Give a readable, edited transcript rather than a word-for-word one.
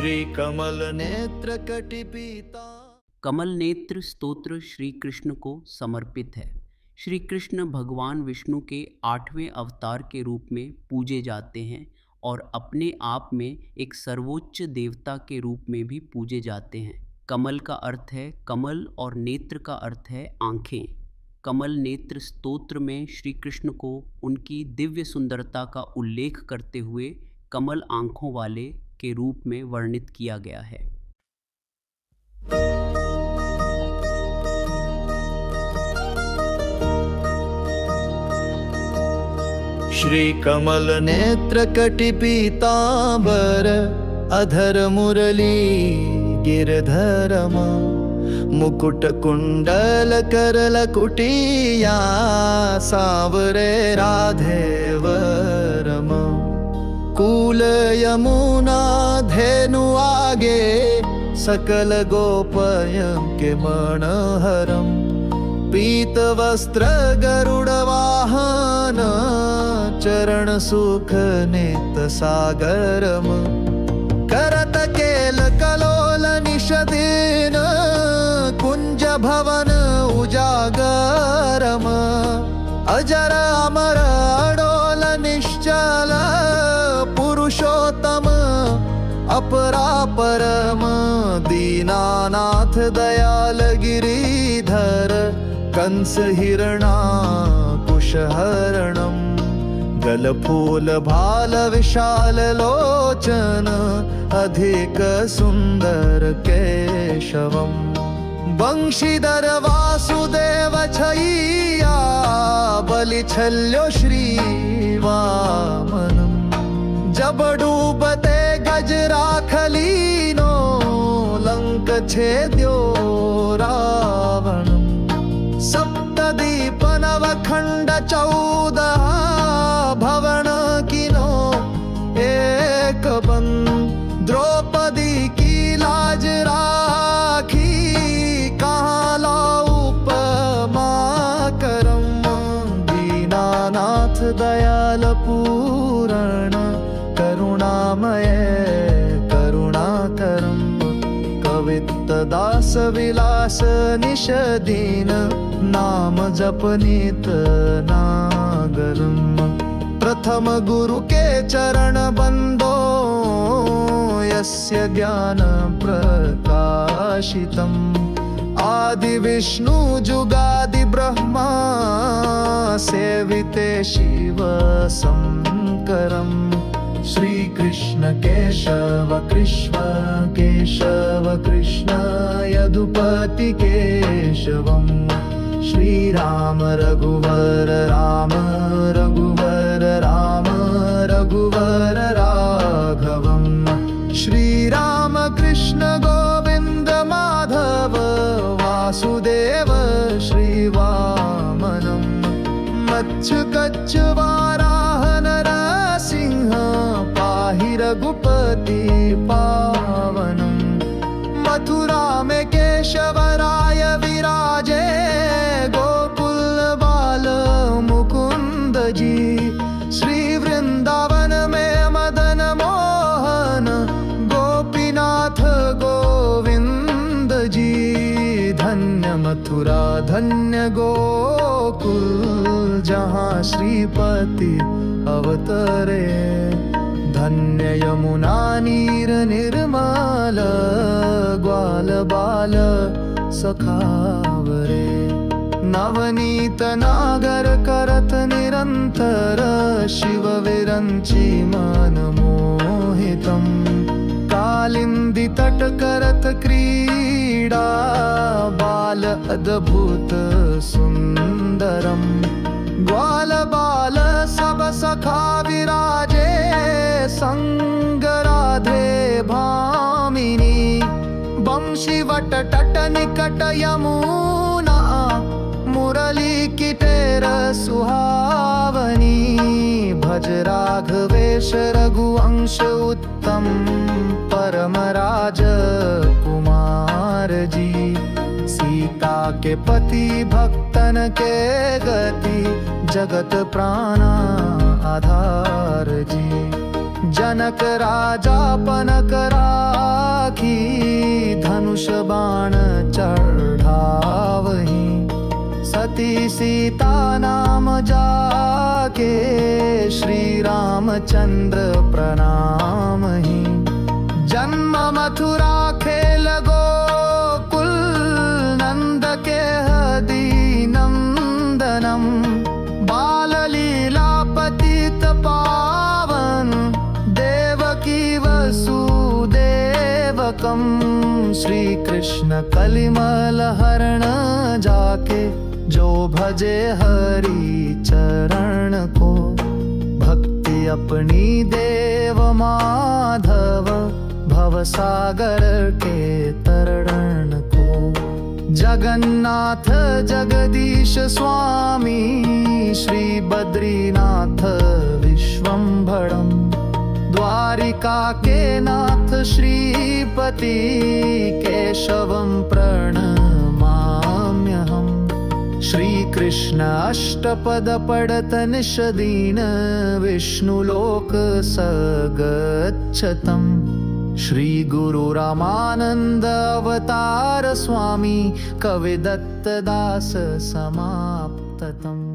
श्री कमल नेत्र कटिपीता। कमल नेत्र स्तोत्र श्री कृष्ण को समर्पित है। श्री कृष्ण भगवान विष्णु के 8वें अवतार के रूप में पूजे जाते हैं और अपने आप में एक सर्वोच्च देवता के रूप में भी पूजे जाते हैं। कमल का अर्थ है कमल और नेत्र का अर्थ है आँखें। कमल नेत्र स्तोत्र में श्री कृष्ण को उनकी दिव्य सुंदरता का उल्लेख करते हुए कमल आँखों वाले के रूप में वर्णित किया गया है। श्री कमल नेत्र कटिपीतांबर अधर मुरली गिरधरम मुकुट कुंडल करल कुटिया सावरे राधे वरम कूल यमुना धेनु आगे सकल गोपयं के मनहरम पीत वस्त्र गरुड़ वाहन चरण सुख नेत सागरम करत केल कलोल निषदीन कुंज भवन उजागरम अजर अमर अडोल निश्चल पुरुषोत्तम अपरापरम दीनानाथ दयाल गिरिधर कंस हिरणाकुशहरणम गलफूल भाल विशाल लोचन अधिक सुंदर केशवम बंशीधर वासुदेव छैया बलिछल्यो श्री वामनम जब डूबते गजराखलीनो लंक छेद्यो रावणम सप्तदीप नवखंड 14 भवन किनो एक बंद द्रौपदी की लाज राखी कहाँ लाऊं उपमा करम दीनानाथ दयाल पूरण करुणामय करुणाकरम कवित्त दास विलास निषदीन नाम जपनीत नागरम प्रथम गुरु के चरण बंदो यस्य ज्ञान प्रकाशितम आदि विष्णु जुगादि ब्रह्मा सेविते शिव शंकरम श्री कृष्ण केशव कृष्ण यदुपति केशवम श्री राम रघुवर राम रघुवर राघवम श्री राम कृष्ण गोविंद माधव वासुदेव श्री वामनम मच्छु कच्छ वाराह नरसिंह पाहि रघुपति पावनम मथुरा में केशवराय विराजे गोकुल बाल मुकुंद जी श्री वृंदावन में मदन मोहन गोपीनाथ गोविंद जी धन्य मथुरा धन्य गोकुल जहाँ श्रीपति अवतरे धन्य यमुना नीर निर्मल ग्वाल बाल सखावरे नवनीत नागर करत निरंतर शिव विरंची मन मोहितम कालिंदी तट करत क्रीडा बाल अद्भुत सुंदरम ग्वाल बाल सब सखा विराजे संग राधे भामिनी बंशी वट तट निकट यमुना मुरली किटेर सुहावनी भज राघवेश रघुवंश उत्तम परम राज कुमार जी सीता के पति भक्तन के गति जगत प्राण आधार जी जनक राजापन राखी, धनुष बाण चढ़ावही। सती सीता नाम जाके, श्री रामचंद्र प्रणामहि। जन्म मथुरा खेल गोकुल, नंद के हदि नंदनम। बाल लीला पतित पावन, देवकी वसुदेवकम। श्री कृष्ण कलिमल हरण जाके, जो भजे हरि चरण को। भक्ति अपनी देव माधव, भव सागर के तरण को। जगन्नाथ जगदीश स्वामी, श्री बद्रीनाथ विश्वम्भरम्। द्वारिका के नाथ श्रीपति, केशवं प्रणमाम्यहम्। श्री कृष्ण अष्टपद पढ़त निश दीन, विष्णु लोक सगच्छतम्। श्री गुरु रामानंद अवतार स्वामी, कवि दत्त दास समाप्ततम्।